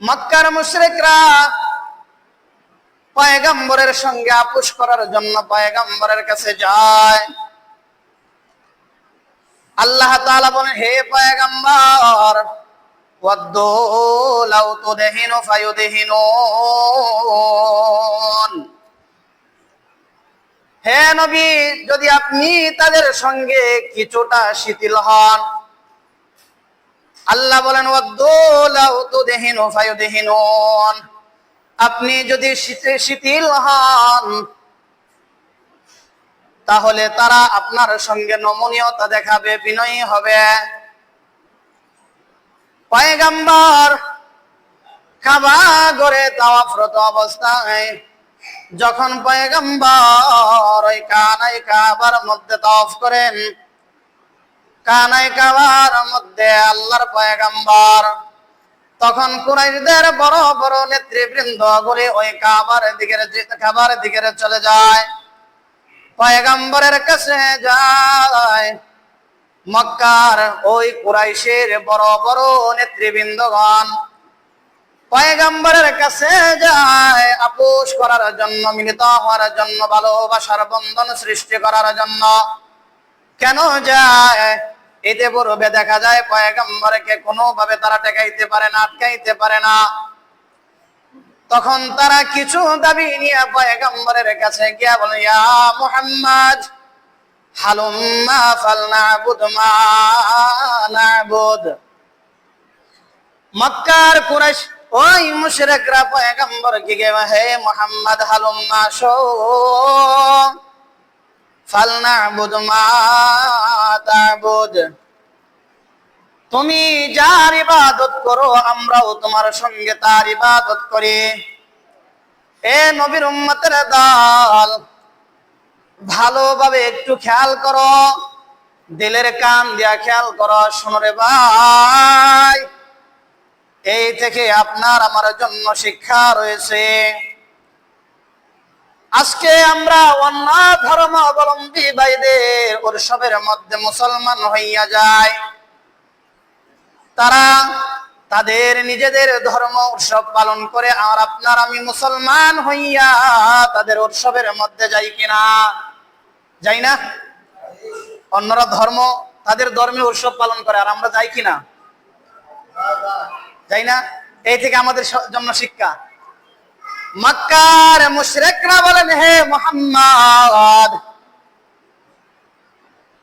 মক্কার মুশরিকরা পয়গম্বরের সঙ্গে আপোষ করার জন্য পয়গম্বরের কাছে যায়। আল্লাহ তাআলা বলেন, হে পয়গম্বর, ওয়াদ্দু লাউ তুদহিনু ফায়ুদহিনুন, হে নবী, যদি আপনি তাদের সঙ্গে কিছুটা শিথিল হন। আল্লাহ বলেন, ওয়াদ্দু লাউ তুদহিনু ফায়ুদহিনুন, আপনি যদি শিথিল হন তাহলে তারা আপনার সঙ্গে নমনীয়তা দেখাবে, বিনয়ী হবে। পয়গম্বর কাবা ঘরে তাওয়াফরত অবস্থায় যখন পয়গম্বর ওই কানায় কাবার মধ্যে তাওয়াফ করেন, কানায় কাবার মধ্যে আল্লাহর পয়গম্বর, তখন কুরাইশদের বড় বড় নেতৃবৃন্দ গুলি ওই কাবার দিকে চলে যায়, পয়গম্বরের কাছে যায়। মক্কার ওই কুরাইশের বড় বড় নেতৃবৃন্দগণ পয়গম্বরের কাছে যায় আপোষ করার জন্য, মিলিত হওয়ার জন্য, ভালোবাসার বন্ধন সৃষ্টি করার জন্য। কেন যায়? এতে পূর্বে দেখা যায় পয়গম্বরকে কোনোভাবে তারা ঠেকাইতে পারে না, আটকাইতে পারে না। তখন তারা কিছু দাবি নিয়ে পয়গম্বরের কাছে গিয়া বলে, ইয়া মুহাম্মদ, হালুম্মা ফালনাবুদ মা নাবুদ। মক্কার কুরাইশ ওই মুশরিকরা পয়গম্বরকে গিয়ে, হে মুহাম্মদ, হালুম্মা শো ফালনাবুদ মা তাবুদ, তুমি যার ইবাদত করো আমরাও তোমার সঙ্গে তার ইবাদত করি। এ নবীর উম্মতের দল, ভালোভাবে একটু খেয়াল করো, দিলের কান দিয়া খেয়াল করো। শোনো রে ভাই, এই থেকে আপনার আমার জন্য শিক্ষা রয়েছে। আজকে আমরা অন্য ধর্ম অবলম্বী ভাইদের উৎসবের মধ্যে মুসলমান হইয়া যায়। তারা তাদের নিজেদের ধর্ম উৎসব পালন করে, আর আপনার আমি মুসলমান হইয়া তাদের উৎসবের মধ্যে যাই কিনা? যাই না? অন্যরা ধর্ম, তাদের ধর্মের উৎসব পালন করে, আর আমরা যাই কিনা? যাই না? এই থেকে আমাদের জন্য শিক্ষা। মক্কার মুশরিকরা বলেন, হে মুহাম্মদ,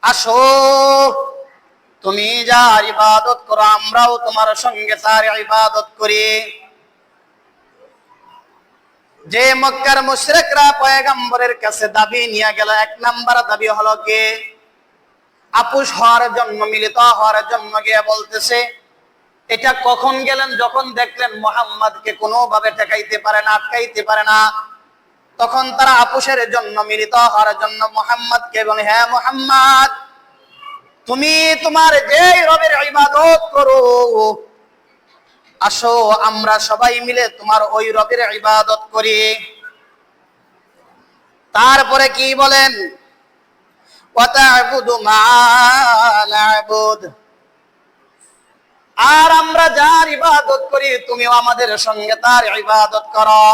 আসো, তুমি যার ইবাদত করো আমরাও তোমার সঙ্গে তার ইবাদত করি। যে মক্কার মুশরিকরা পয়গম্বরের কাছে দাবি নিয়ে গেল, এক নাম্বার দাবি হলো কি? আপোষ হওয়ার জন্য, মিলিত হওয়ার জন্য গিয়ে বলতেছে। এটা কখন গেলেন? যখন দেখলেন মুহাম্মদকে কোনোভাবে ঠেকাইতে পারে না, আটকাইতে পারে না, তখন তারা আপোষের জন্য, মিলিত হওয়ার জন্য মুহাম্মদকে বলে, হে মুহাম্মদ, তুমি তোমার যে রবের ইবাদত করো, আসো আমরা সবাই মিলে তোমার ওই রবের ইবাদত করি। তারপরে কি বলেন? ওয়াতা'বুদু মা না'বুদ, আর আমরা যার ইবাদত করি তুমিও আমাদের সঙ্গে তার ইবাদত করো।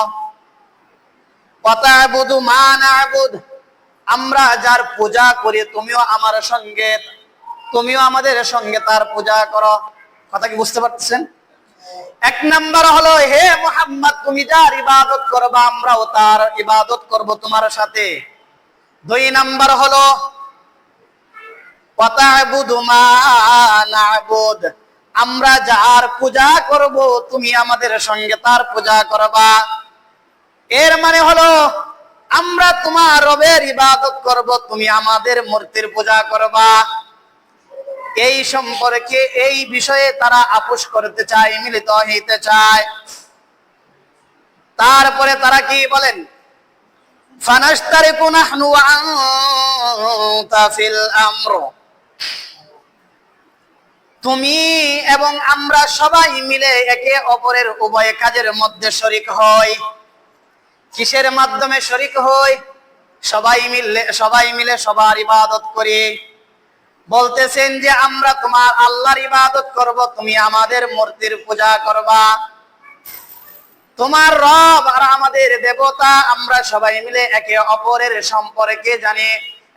ওয়াতা'বুদু মা না'বুদ, আমরা যার পূজা করি তুমিও আমাদের সঙ্গে তার পূজা করো। কথা কি বুঝতে পারছেন? এক নাম্বার হলো, হে মুহাম্মদ, তুমি যার ইবাদত করবা আমরাও তার ইবাদত করব তোমার সাথে। দুই নাম্বার হলো ওয়াতা'বুদু মা না'বুদ, আমরা যার পূজা করব তুমি আমাদের সঙ্গে তার পূজা করবা। এর মানে হলো আমরা তোমার রবের ইবাদত করব, তুমি আমাদের মূর্তির পূজা করবা। এই সম্পর্কে, এই বিষয়ে তারা আপোষ করতে চায়, মিলিত হইতে চায়। তারপরে তারা কি বলেন? ফানাশতারিকু নাহনু ওয়া আনতা ফিল আমর, তুমি এবং আমরা সবাই মিলে একে অপরের উভয় কাজের মধ্যে শরীক হই। কিসের মাধ্যমে শরীক হই? সবাই মিলে সবার ইবাদত করি। বলতেছেন যে আমরা তোমার আল্লাহর ইবাদত করব, তুমি আমাদের মূর্তির পূজা করবা। তোমার রব আর আমাদের দেবতা, আমরা সবাই মিলে একে অপরের সম্পর্কে জানি,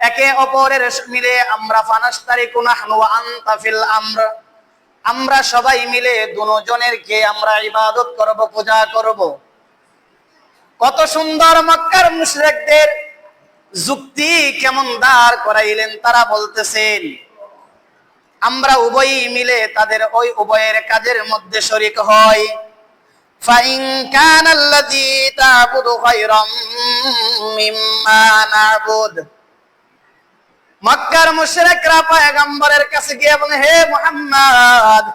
একে অপরের মিলে আমরা ফানাস্তারিকু নাহনু ওয়া আনতা ফিল আমর, আমরা সবাই মিলে দুজনের কে আমরা ইবাদত করব, পূজা করব। কত সুন্দর মক্কার মুশরিকদের যুক্তি কেমন দাঁড় করাইলেন। তারা বলতেছেন আমরা উভয়ই মিলে তাদের ওই উভয়ের কাজের মধ্যে শরীক হই। ফাইন কানাল্লাযী তা'বুদু খায়রাম মিম্মা না'বুদ, মক্কার মুশরিকরা পয়গম্বরের কাছে গিয়ে বলে, হে মুহাম্মদ,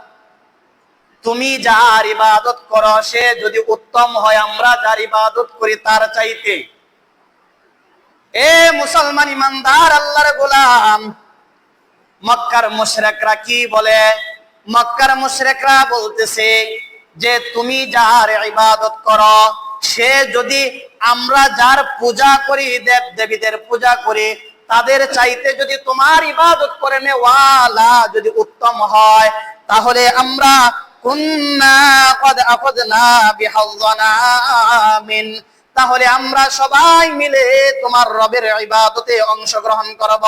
তুমি যার ইবাদত করো সে যদি উত্তম হয় আমরা যার ইবাদত করি তার চাইতে। এ মুসলমান ইমানদার আল্লাহর গোলাম, মক্কার মুশরিকরা কি বলে? মক্কার মুশরিকরা বলতেছে যে তুমি যার ইবাদত করো সে যদি আমরা যার পূজা করি, দেব দেবীদের পূজা করি, তাদের চাইতে যদি তোমার ইবাদত করে নেওয়ালা যদি উত্তম হয়, তাহলে আমরা কুন্না ক্বাদ আখাযনা বিহায্যানা মিন, তাহলে আমরা সবাই মিলে তোমার রবের ইবাদতে অংশগ্রহণ করব।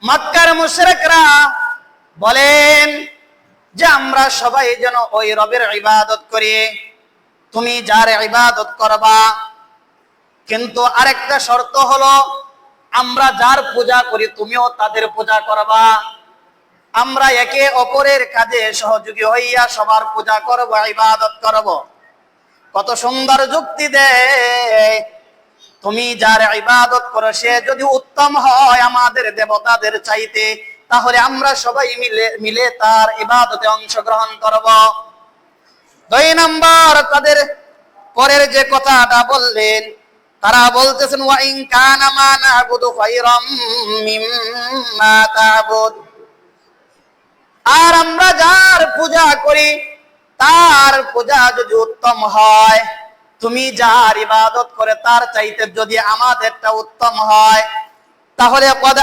মক্কার মুশরিকরা বলেন যে আমরা সবাই যেন ওই রবের ইবাদত করি, তুমি যার ইবাদত করবা, কিন্তু আরেকটা শর্ত হলো আমরা যার পূজা করি তুমিও তাদের পূজা করবা, আমরা একে অপরের কাজে সহযোগী হইয়া সবার পূজা করব, ইবাদত করব। কত সুন্দর যুক্তি দেয়। তুমি যার ইবাদত করো সে যদি উত্তম হয় আমাদের দেবতাদের চাইতে, তাহলে আমরা সবাই মিলে তার ইবাদতে অংশগ্রহণ করব। 2 নম্বর তাদের পরের যে কথাটা বললেন, তারা বলতেছেন ওয়া ইন কানা মা না'বুদু খায়রাম মিম্মা তা'বুদ, আর আমরা যার পূজা করি তার পূজা যদি উত্তম হয়, তুমি যার ইবাদত করে তার চাইতে যদি আমাদেরটা উত্তম হয়, তাহলে ক্বাদ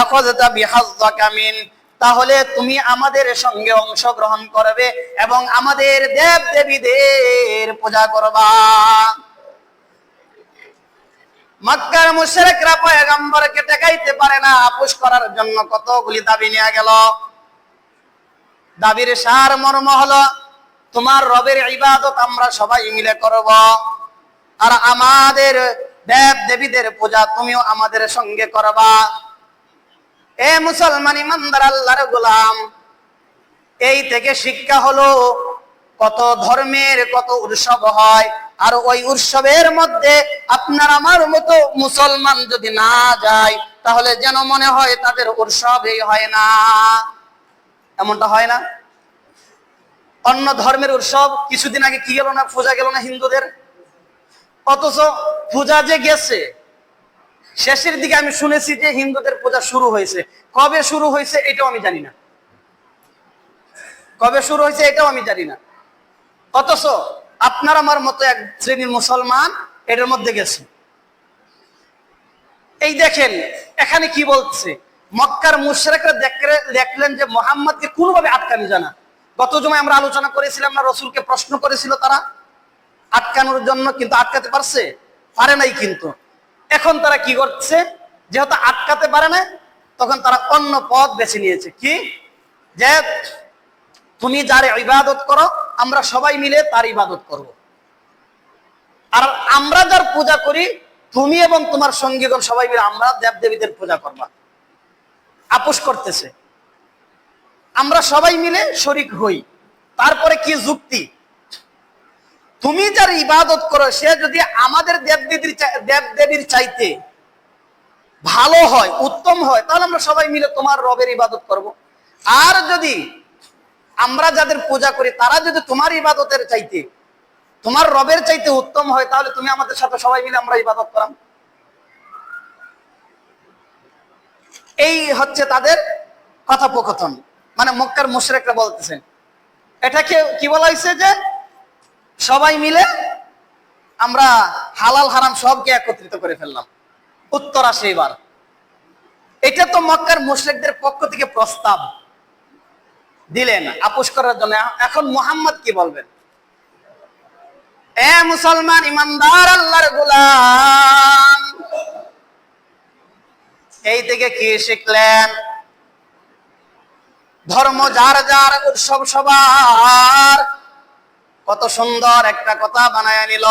আখাযতা বিহায্যাকা মিন, তাহলে তুমি আমাদের সঙ্গে অংশগ্রহণ করবে এবং আমাদের দেব দেবীদের পূজা করবা। মক্কার মুশরিকরা পয়গম্বরকে ঠেকাইতে পারে না, আপোষ করার জন্য কতগুলি দাবি নিয়ে গেল। দাবির সার মর্ম হলো তোমার রবের ইবাদত আমরা সবাই মিলে করব, আর আমাদের দেব দেবীদের পূজা তুমিও আমাদের সঙ্গে করবা। এ মুসলমান ইমানদার আল্লাহর গোলাম, এই থেকে শিক্ষা হলো কত ধর্মের কত উৎসব হয়, আর ওই উৎসবের মধ্যে আপনার আমার মতো মুসলমান যদি না যায় তাহলে যেন মনে হয় তাদের উৎসবই হয় না। এমনটা হয় না? অন্য ধর্মের উৎসব কিছুদিন আগে কি গেল না, পূজা গেল না হিন্দুদের, অথচ পূজা যে গেছে শেষের দিকে আমি শুনেছি যে হিন্দুদের পূজা শুরু হয়েছে। কবে শুরু হয়েছে এটাও আমি জানি না, কবে শুরু হয়েছে এটাও আমি জানি না, অথচ আপনার আমার মতো এক শ্রেণীর মুসলমান এটার মধ্যে গেছে। এই দেখেন এখানে কি বলছে, মক্কার মুশরিকরা দেখলেন যে মুহাম্মদকে কোনোভাবে আটকানো যায় না। গত জুমায় আমরা আলোচনা করেছিলাম না, রসুলকে প্রশ্ন করেছিল তারা আটকানোর জন্য, কিন্তু আটকাতে পারে নাই। কিন্তু এখন তারা কি করছে, যেহেতু আটকাতে পারে না তখন তারা অন্য পথ বেছে নিয়েছে। কি? যে তুমি যার ইবাদত করো আমরা সবাই মিলে তার ইবাদত করব, আর আমরা যার পূজা করি তুমি এবং তোমার সঙ্গীগণ সবাই মিলে আমরা দেব দেবীদের পূজা করবা। আপোষ করতেছে, আমরা সবাই মিলে শরীক হই। তারপরে কি যুক্তি, তুমি যার ইবাদত করো সে যদি আমাদের দেব দেবীর চাইতে ভালো হয়, উত্তম হয়, তাহলে আমরা সবাই মিলে তোমার রবের ইবাদত করব। আর যদি আমরা যাদের পূজা করি তারা যদি তোমার ইবাদতের চাইতে, তোমার রবের চাইতে উত্তম হয়, তাহলে তুমি আমাদের সাথে সবাই মিলে আমরা ইবাদত করাম। এই হচ্ছে তাদের কথোপকথন। মানে মক্কার মুশরিকরা বলতেছেন, এটাকে কি বলা হয়েছে যে সবাই মিলে আমরা হালাল হারাম সবকে একত্রিত করে ফেললাম। উত্তর আসে এবার, এটা তো মক্কার মুশরিকদের পক্ষ থেকে প্রস্তাব। দিলেন আপোষ করার জন্য। এখন মুহাম্মদ কি বলবেন? এ মুসলমান ইমানদার আল্লাহর গোলাম, এই থেকে কি শিখলেন? ধর্ম যার যার, উৎসব সবার। কত সুন্দর একটা কথা বানায় নিল।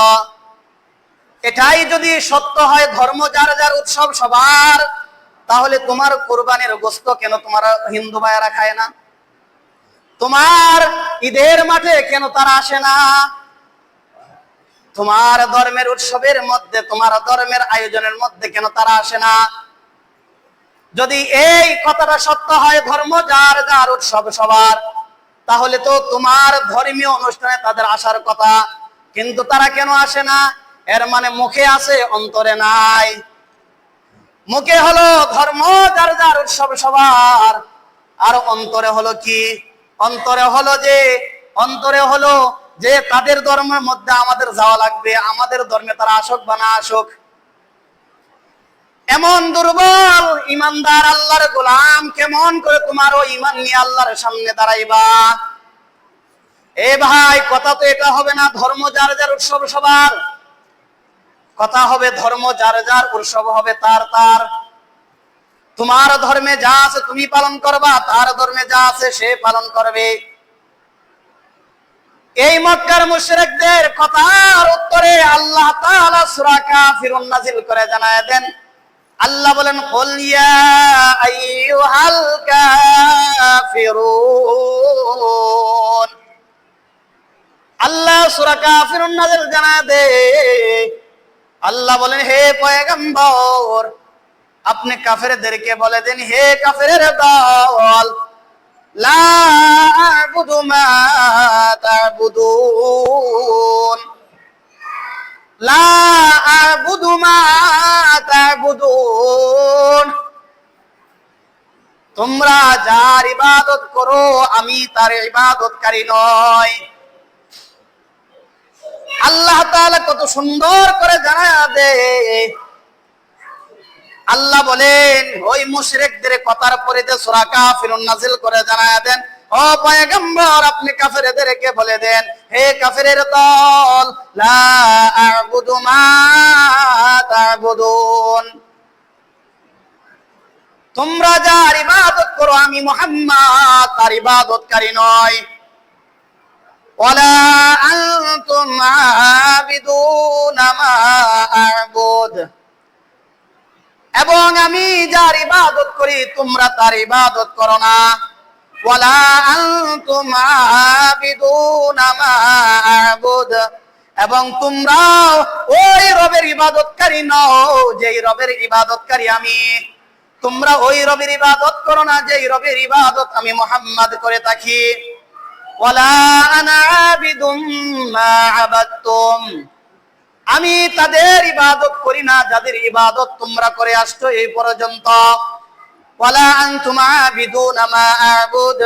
এটাই যদি সত্য হয়, ধর্ম যার যার, উৎসব সবার, তাহলে তোমার কুরবানির গোশত কেন তোমার হিন্দু ভাইয়েরা খায় না? তোমার ঈদের মাঠে কেন তারা আসে না? তোমার ধর্মের উৎসবের মধ্যে, তোমার ধর্মের আয়োজনের মধ্যে কেন তারা আসে না? যদি এই কথাটা সত্য হয়, ধর্ম যার যার, উৎসব সবার, তাহলে তো তোমার ধর্মীয় অনুষ্ঠানে তাদের আসার কথা, কিন্তু তারা কেন আসে না? এর মানে মুখে আছে, অন্তরে নাই। মুখে হলো ধর্ম যার যার, উৎসব সবার, আর অন্তরে হলো কি? অন্তরে হলো যে তাদের ধর্মের মধ্যে আমাদের যাওয়া লাগবে, আমাদের ধর্মে তারা আসুক বা না আসুক। এমন দুর্বল ইমানদার আল্লাহর গোলাম, কেমন করে তোমার ওই ইমান নিয়ে আল্লাহর সামনে দাঁড়াইবা? এ ভাই, কথা তো এটা হবে না ধর্ম যার যার, উৎসব সবার। কথা হবে ধর্ম যার যার, উৎসব হবে তার তার। তোমার ধর্মে যা আছে তুমি পালন করবা, তার ধর্মে যা আছে সে পালন করবে। এই মক্কার মুশরিকদের কথার উত্তরে আল্লাহ তাআলা সূরা কাফিরুন নাযিল করে জানায় দেন। আল্লাহ বলেন, কুল ইয়া আইয়ুহাল কাফিরুন। আল্লাহ সূরা কাফিরুন নাযিল জানায় দে। আল্লাহ বলেন, হে পয়গম্বর, আপনি কাফেরদেরকে বলে দেন, হে কাফেরের দল, লা আ'বুদু মা তা'বুদুন, লা আ'বুদু মা তা'বুদুন। তোমরা যার ইবাদত করো, আমি তার ইবাদতকারী নই। আল্লাহ তাআলা কত সুন্দর করে জানায়া দেয়। আল্লাহ বলেন, ওই মুশরিকদের কথার পরিতে সূরা কাফিরুন নাযিল করে জানায়া দেন, ও পয়গম্বর, আপনি কাফেরদেরকে বলে দেন, হে কাফেরের দল, লা আ'বুদু মা তা'বুদুন। তোমরা যার ইবাদত করো, আমি মুহাম্মদ তার ইবাদতকারী নই। ওয়ালা আনতুম আবিদুনা মা আ'বুদ। এবং আমি যার ইবাদত করি, তোমরা তার ইবাদত করো না। ওয়ালা আনতুম আবিদুনা মা আ'বুদ। এবং তোমরাও ওই রবের ইবাদতকারী নও যেই রবের ইবাদতকারী আমি। তোমরা ওই রবের ইবাদত করো না যেই রবের ইবাদত আমি মুহাম্মদ করে থাকি। ওয়ালা আনা আবিদুম মা আবাদতুম। আমি তাদের ইবাদত করি না যাদের ইবাদত তোমরা করে আসছো এই পর্যন্ত। ওয়ালা আনতুম আবিদুনা মা আ'বুদ।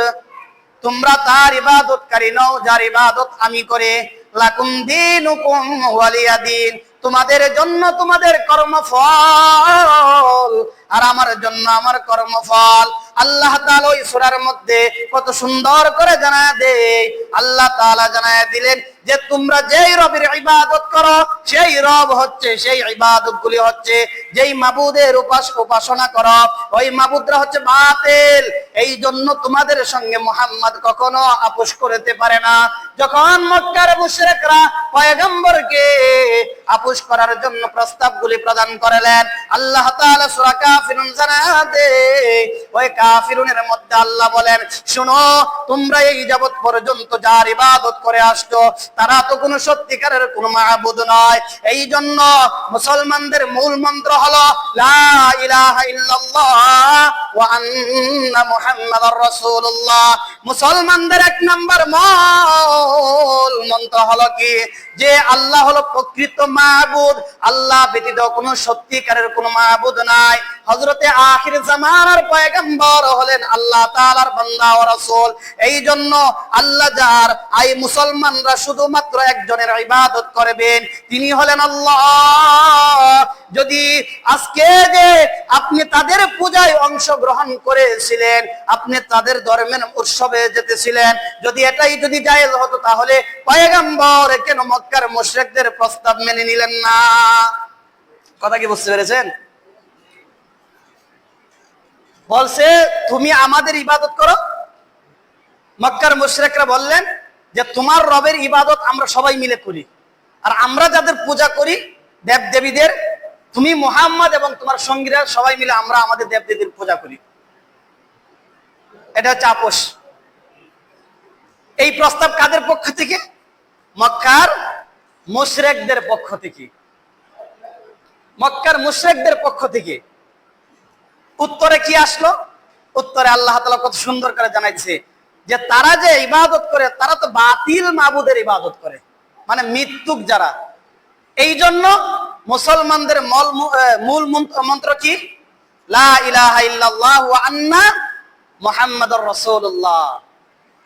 তোমরা তার ইবাদতকারী নও যার ইবাদত আমি করে। লাকুম দীনুকুম ওয়ালিয়া দীন। তোমাদের জন্য তোমাদের কর্মফল, আর আমার জন্য আমার কর্মফল। আল্লাহ তাআলা ওই সূরার মধ্যে কত সুন্দর করে জানায় দেয়। আল্লাহ তাআলা জানায় দিলেন যে তোমরা যেই রবের ইবাদত করো, সেই রব হচ্ছে, সেই ইবাদতগুলি হচ্ছে, যেই মাবুদের উপাসনা করো, ওই মাবুদরা হচ্ছে বাতিল। এই জন্য তোমাদের সঙ্গে মুহাম্মদ কখনো আপোষ করতে পারে না। যখন মক্কার মুশরিকরা পয়গম্বরকে আপোষ করার জন্য প্রস্তাবগুলি প্রদান করলেন, আল্লাহ তাআলা সূরা কাফিরুন জানায় দেয়। ওই কাফিরুনের মধ্যে আল্লাহ বলেন, শুনো, তোমরা এই যাবত পর্যন্ত যার ইবাদত করে আসছো, তারা তো কোনো সত্যিকারের কোনো মাবুদ নয়। এই জন্য মুসলমানদের মূল মন্ত্র হলো লা ইলাহা ইল্লাল্লাহ ওয়া আন্না মুহাম্মাদার রাসূলুল্লাহ। মুসলমানদের এক নাম্বার মূল মন্ত্র হলো কি? যে আল্লাহ হলো প্রকৃত মাবুদ, আল্লাহ ব্যতীত কোনো সত্যিকারের কোনো মাবুদ নাই। হযরতে আখির জামানার পয়গম্বর হলেন আল্লাহ তাআলার বান্দা ও রাসূল। এই জন্য আল্লাহ যার, এই মুসলমানরা শুধু শুধুমাত্র একজনের ইবাদত করবেন, তিনি হলেন আল্লাহ। যদি আজকে যে আপনি তাদের পূজায় অংশগ্রহণ করেছিলেন, আপনি তাদের ধর্মের উৎসবে যেতেছিলেন, যদি এটাই যদি জায়েজ হতো, তাহলে পয়গম্বর কেন মক্কার মুশরিকদের প্রস্তাব মেনে নিলেন না? কথা কি বুঝতে পেরেছেন? বলছে তুমি আমাদের ইবাদত করো। মক্কার মুশরিকরা বললেন যে তোমার রবের ইবাদত আমরা সবাই মিলে করি, আর আমরা যাদের পূজা করি দেব দেবীদের, তুমি মুহাম্মদ এবং তোমার সঙ্গীরা সবাই মিলে আমরা আমাদের দেব দেবীর পূজা করি। এটা হচ্ছে আপোষ। এই প্রস্তাব কাদের পক্ষ থেকে? মক্কার মুশরিকদের পক্ষ থেকে। মক্কার মুশরিকদের পক্ষ থেকে। উত্তরে কি আসলো? উত্তরে আল্লাহ তাআলা কত সুন্দর করে জানাইছে যে তারা যে ইবাদত করে, তারা তো বাতিল মাবুদের ইবাদত করে, মানে মৃত্যুক যারা। এই জন্য মুসলমানদের মূল মন্ত্র কি? লা ইলাহা ইল্লাল্লাহ ওয়া আন্না মুহাম্মাদুর রাসূলুল্লাহ।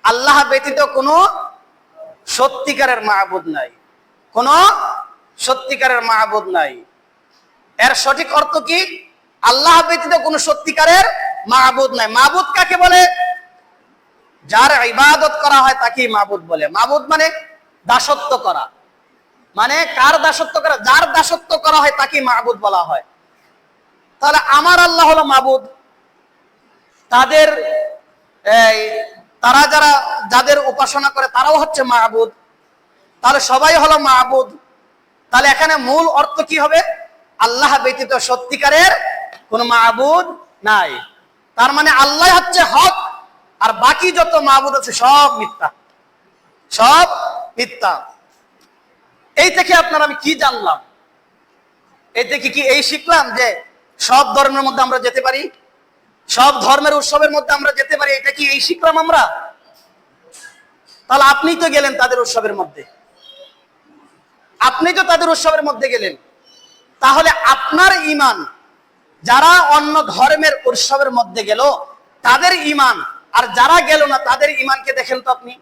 আল্লাহ ব্যতীত কোনো সত্যিকারের মাবুদ নাই, কোনো সত্যিকারের মাবুদ নাই। এর সঠিক অর্থ কি? আল্লাহ ব্যতীত কোনো সত্যিকারের মাবুদ নাই। মাবুদ কাকে বলে? যার ইবাদত করা হয় তাকেই মাবুদ বলে। মাবুদ মানে দাসত্ব করা। মানে কার দাসত্ব করা? যার দাসত্ব করা হয় তাকেই মাবুদ বলা হয়। তাহলে আমার আল্লাহ হলো মাবুদ, তাদের তারা যারা যাদের উপাসনা করে তারাও হচ্ছে মাবুদ, তাহলে সবাই হলো মাবুদ। তাহলে এখানে মূল অর্থ কি হবে? আল্লাহ ব্যতীত সত্যিকারের কোন মাবুদ নাই। তার মানে আল্লাহ হচ্ছে হক, আর বাকি যত মাবুদ আছে সব মিথ্যা, সব মিথ্যা। এই থেকে আপনার আমি কি জানলাম? এই থেকে কি এই শিখলাম যে সব ধর্মের মধ্যে আমরা যেতে পারি, সব ধর্মের উৎসবের মধ্যে আমরা যেতে পারি? এটা কি এই শিখলাম আমরা? তাহলে আপনি তো গেলেন তাদের উৎসবের মধ্যে, আপনি তো তাদের উৎসবের মধ্যে গেলেন, তাহলে আপনার ঈমান যারা অন্য ধর্মের উৎসবের মধ্যে গেল তাদের ঈমান, আর যারা গেল না তাদের ঈমানকে দেখেন তো আপনি।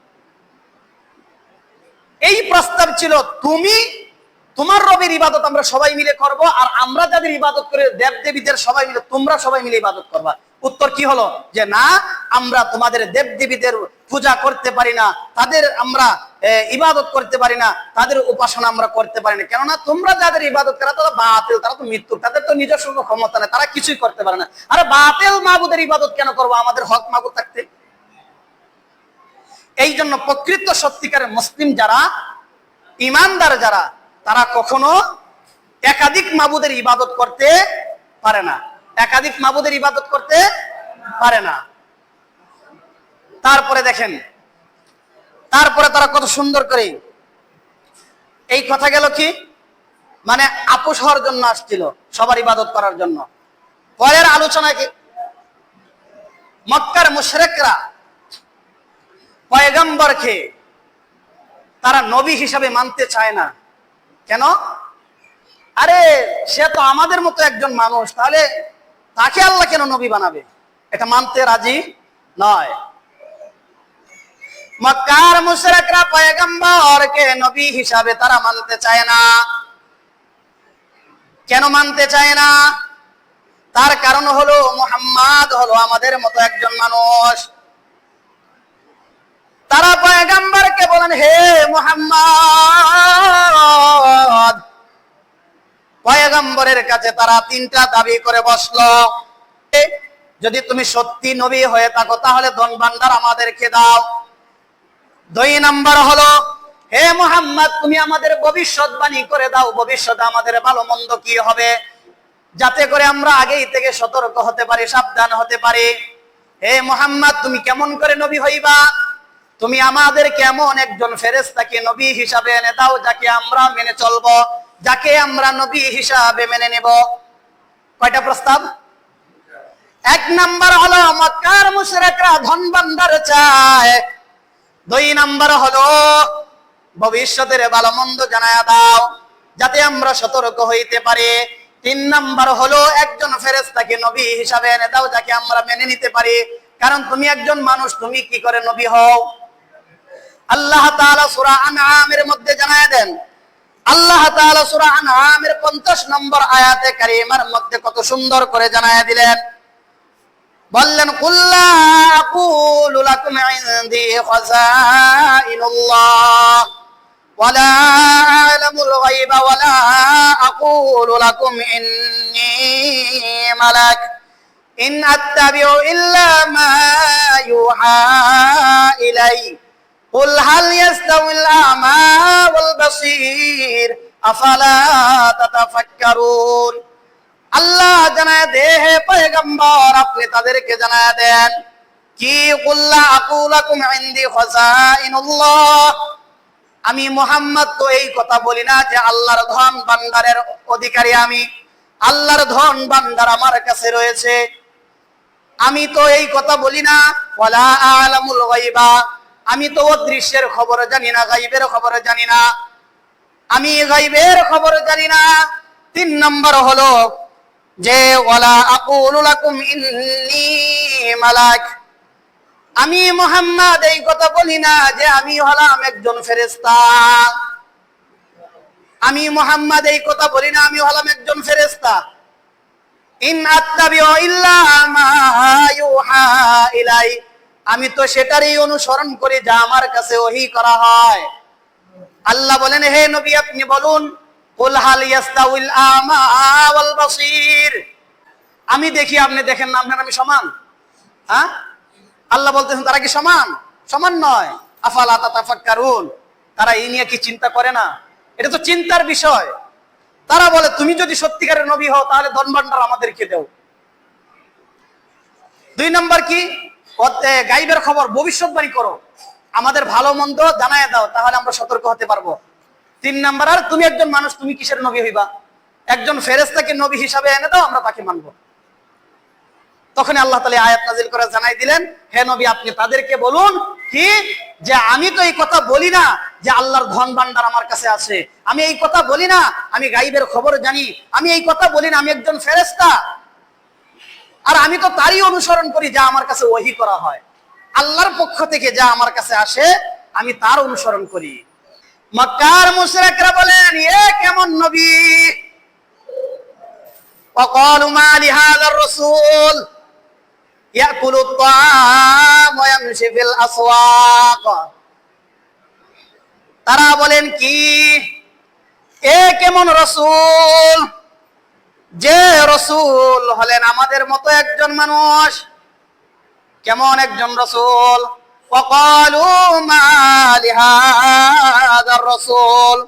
এই প্রস্তাব ছিল তুমি তোমার রবের ইবাদত আমরা সবাই মিলে করব, আর আমরা যাদের ইবাদত করে দেব দেবীদের সবাই মিলে তোমরা সবাই মিলে ইবাদত করবা। উত্তর কি হলো? যে না, আমরা তোমাদের দেব দেবীদের পূজা করতে পারি না, তাদের আমরা ইবাদত করতে পারি না, তাদের উপাসনা আমরা করতে পারি না। কেননা তোমরা যাদের ইবাদত করা তারা বাতিল, তারা তো মৃত্যু, তাদের তো নিজস্ব ক্ষমতা নেই, তারা কিছুই করতে পারে না। আরে বাতিল মাবুদের ইবাদত কেন করবো আমাদের হক মাবুদ থাকতে? এই জন্য প্রকৃত সত্যিকারের মুসলিম যারা, ইমানদার যারা, তারা কখনো একাধিক মাবুদের ইবাদত করতে পারে না, একাধিক মাবুদের ইবাদত করতে পারে না। তারপরে দেখেন, তারপরে তারা কত সুন্দর করে এই কথা গেল কি, মানে আপোষ হওয়ার জন্য আসছিল, সবার ইবাদত করার জন্য। পরের আলোচনায় কি মক্কার মুশরিকরা পয়গম্বরকে তারা নবী হিসাবে মানতে চায় না। কেন? আরে সে তো আমাদের মতো একজন মানুষ, তাহলে তাকে আল্লাহ কেন নবী বানাবে? এটা মানতে রাজি নয়। মক্কার মুশরিকরা পয়গম্বরকে নবী হিসাবে তারা মানতে চায় না। কেন মানতে চায় না? তার কারণ হলো মুহাম্মদ হলো আমাদের মতো একজন মানুষ। তারা পয়গম্বরকে বলেন, হে মুহাম্মদ। পয়গম্বরের কাছে তারা তিনটা দাবি করে বসলো, যদি তুমি সত্যি নবী হয়ে থাকো তাহলে ধন ভান্ডার আমাদেরকে দাও। 2 নাম্বার হলো, হে মুহাম্মদ তুমি আমাদের ভবিষ্যৎবাণী করে দাও, ভবিষ্যতে আমাদের ভালো মন্দ কি হবে, যাতে করে আমরা আগেই থেকে সতর্ক হতে পারি, সাবধান হতে পারি। হে মুহাম্মদ তুমি কেমন করে নবী হইবা? তুমি আমাদের কেমন একজন ফেরেশতাকে নবী হিসাবে এনে দাও, যাকে আমরা মেনে চলবো, যাকে আমরা নবী হিসাবে মেনে নেব। কয়টা প্রস্তাব? 1 নাম্বার হলো মক্কার মুশরিকরা ধন ভান্ডার চায়। 2 নাম্বার হলো ভবিষ্যতের ভালো মন্দ জানায়া দাও, যাতে আমরা সতর্ক হইতে পারি। 3 নাম্বার হলো একজন ফেরেশতাকে নবী হিসাবে এনে দাও, যাকে আমরা মেনে নিতে পারি। কারণ তুমি একজন মানুষ, তুমি কি করে নবী হও? আল্লাহ তাআলা সূরা আনআমের মধ্যে জানায় দেন, আল্লাহ তাআলা সূরা আনআমের 50 নম্বর আয়াতে কারিমার মধ্যে কত সুন্দর করে জানায় দিলেন, বললেন কুল লা আকুলু লাকুম ইনদি খাযাইনুল্লাহ ওয়ালা আ'লামুল গায়বা ওয়ালা আকুলু লাকুম ইন্নী মালাক ইন আত্তাবিউ ইল্লা মা ইউহা ইলাই কুল হাল ইয়াস্তাউল আ'মা ওয়াল বাসীর আফালা তাতাফাক্কারুন। আল্লাহ জানায় দে হে পয়গম্বর, আপনি তাদেরকে জানায় দেন কি কুল লা আকুলু লাকুম ইনদি খাযাইনুল্লাহ, আমি মুহাম্মদ তো এই কথা বলি না যে আল্লাহর ধন ভান্ডারের অধিকারী আমি, আল্লাহর ধন ভান্ডার আমার কাছে রয়েছে, আমি তো এই কথা বলি না। ওয়ালা আ'লামুল গায়বা, আমি তো অদৃশ্যের খবর জানি না, গায়বের খবর জানি না, আমি গায়বের খবর জানি না। 3 নম্বর হলো যে ওয়ালা আকুলু লাকুম ইন্নী মালাক, আমি মুহাম্মদ এই কথা বলি না যে আমি হলাম একজন ফেরেশতা, আমি মুহাম্মদ এই কথা বলি না আমি হলাম একজন ফেরেশতা। ইন আত্তাবিউ ইল্লা মা ইউহা ইলাই, আমি তো সেটারই অনুসরণ করি যা আমার কাছে ওহী করা হয়। আল্লাহ বলেন হে নবী আপনি বলুন কুল হাল ইয়াস্তাউল আমা ওয়াল বাসীর, আমি দেখি আপনি দেখেন না, আপনার আমি সমান? হ্যাঁ, আল্লাহ বলতেছেন তারা কি সমান? সমান নয়। আফালা তাতাফাক্কারুন, তারা এই নিয়ে কি চিন্তা করে না? এটা তো চিন্তার বিষয়। তারা বলে তুমি যদি সত্যিকারের নবী হও তাহলে ধন ভান্ডার আমাদেরকে দাও। 2 নম্বর কি, গায়বের খবর ভবিষ্যৎবাণী করো, আমাদের ভালো মন্দ জানায় দাও, তাহলে আমরা সতর্ক হতে পারবো। 3 নম্বর, আর তুমি একজন মানুষ, তুমি কিসের নবী হইবা? একজন ফেরেশতাকে নবী হিসাবে এনে দাও, আমরা তাকে মানবো। তখন আল্লাহ তাআলা আয়াত নাযিল করে জানাই দিলেন হে নবী আপনি তাদেরকে বলুন কি যে আমি তো এই কথা বলি না যে আল্লাহর ধন ভান্ডার আমার কাছে আছে, আমি এই কথা বলি না আমি গায়বের খবর জানি, আমি এই কথা বলি না আমি একজন ফেরেশতা, আর আমি তো তারই অনুসরণ করি যা আমার কাছে ওহী করা হয়, আল্লাহর পক্ষ থেকে যা আমার কাছে আসে আমি তার অনুসরণ করি। মক্কার মুশরিকরা বলেন এ কেমন নবী, وقالوا ما لهذا الرسول يأكل الطعام ويمشي في الأسواق, তারা বলেন কি এ কেমন রাসূল, যে রাসূল হলেন আমাদের মতো একজন মানুষ। কেমন একজন রাসূল? وقالوا ما لهذا الرسول,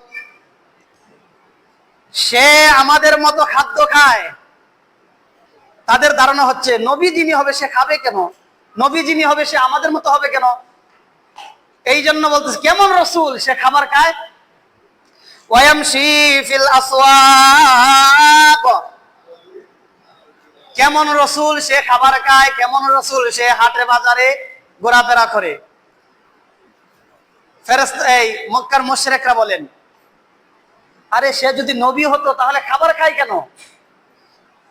সে আমাদের মতো খাদ্য খায়। তাদের ধারণা হচ্ছে নবী যিনি হবে সে খাবে কেন, নবী যিনি হবে সে আমাদের মতো হবে কেন, এই জন্য বলতেছে কেমন রাসূল সে খাবার খায়। ওয়ায়ামশি ফিল আসওয়াক, কেমন রাসূল সে খাবার খায়, কেমন রাসূল সে হাটে বাজারে ঘোরাফেরা করে। ফেরেশতা এই মক্কার মুশরিকরা বলেন আরে সে যদি নবী হতো তাহলে খাবার খায় কেন,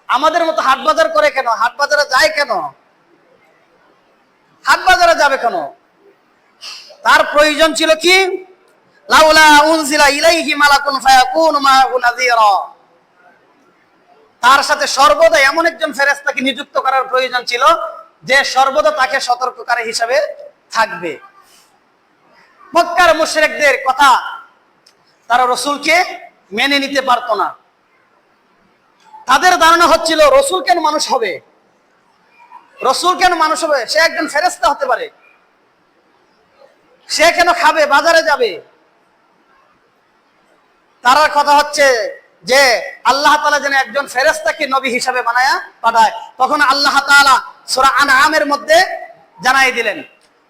আমাদের মতো হাট বাজার করে কেন, হাট বাজারে যায় কেন, হাট বাজারে যাবে কেন? তার প্রয়োজন ছিল কি লাউলা উনজিলা ইলাইহি মালাকুন ফায়াকুনু মা'হু নাযীরা, তার সাথে সর্বদা এমন একজন ফেরেশতাকে নিযুক্ত করার প্রয়োজন ছিল যে সর্বদা তাকে সতর্ককারী হিসেবে থাকবে। মক্কার মুশরিকদের কথা তারা রাসূলকে মেনে নিতে পারত না। তাদের ধারণা হচ্ছিল রাসূল কেন মানুষ হবে, রাসূল কেন মানুষ হবে, সে একজন ফেরেশতা হতে পারে, সে কেন খাবে বাজারে যাবে। তার কথা হচ্ছে যে আল্লাহ তাআলা যেন একজন ফেরেশতাকে নবী হিসাবে বানায়া পাঠায়। তখন আল্লাহ তাআলা সূরা আনআমের মধ্যে জানাই দিলেন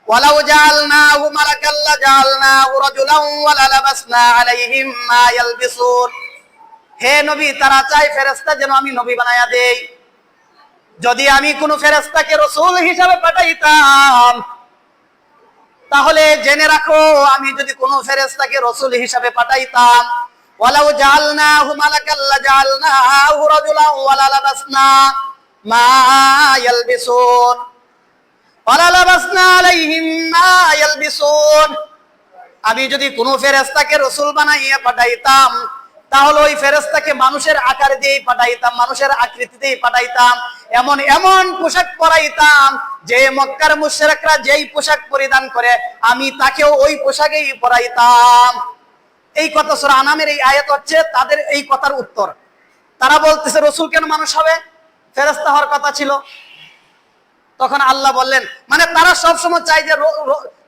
ওয়ালাউ জাআলনাহু মালাকাল লাজাআলনাহু রাজুলান ওয়ালা লাবাসনা আলাইহিম মা ইয়ালবিসুন, হে নবী তারা চায় ফেরেশতা যেন আমি নবী বানায়া দেই, যদি আমি কোন ফেরেশতাকে রাসূল হিসাবে পাঠাইতাম তাহলে জেনে রাখো আমি যদি কোন ফেরেশতাকে রাসূল হিসাবে পাঠাইতাম ওয়ালাউ জাআলনাহু মালাকাল লাজাআলনাহু রাজুলান ওয়ালা লাবাসনা মা ইয়ালবিসুন ওয়ালা লাবাসনা আলাইহিম মা ইয়ালবিসুন, আমি যদি কোনো ফেরেশতাকে রাসূল বানাইয়া পাঠাইতাম, তাহলে ওই ফেরেশতাকে মানুষের আকার দিয়ে পাঠাইতাম, মানুষের আকৃতি দিয়ে পাঠাইতাম, এমন এমন পোশাক পরাইতাম যে মক্কার মুশরিকরা যেই পোশাক পরিধান করে আমি তাকেও ওই পোশাকেই পরাইতাম। এই কথা সূরা আনামের এই আয়াত হচ্ছে তাদের এই কথার উত্তর। তারা বলতেছে রাসূল কেন মানুষ হবে, ফেরেশতা হওয়ার কথা ছিল। তখন আল্লাহ বললেন, মানে তারা সবসময় চায় যে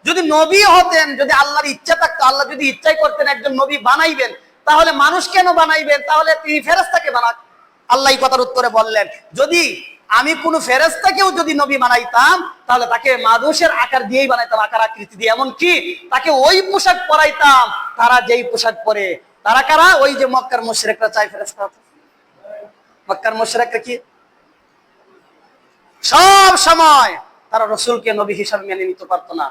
যদি নবী হতেন, যদি আল্লাহর ইচ্ছা থাকতো, আল্লাহ যদি ইচ্ছাই করতেন একজন নবী বানাইবেন, তাহলে মানুষ কেন বানাইবেন, তাহলে তিনি ফেরেশতাকে বানান। আল্লাহ এই কথার উত্তরে বললেন, যদি আমি কোন ফেরেশতাকেও যদি নবী বানাইতাম, তাহলে তাকে মানুষের আকার দিয়েই বানাইতাম, আকার আকৃতি দিয়ে, এমন কি তাকে ওই পোশাক পরাইতাম তারা যেই পোশাক পরে। তারা কারা? ওই যে মক্কার মুশরিকরা চায় ফেরেশতা হতে। মক্কার মুশরিকরা কি সব সময় তারা রাসূলকে নবী হিসাবে মেনে নিতে পারতো না।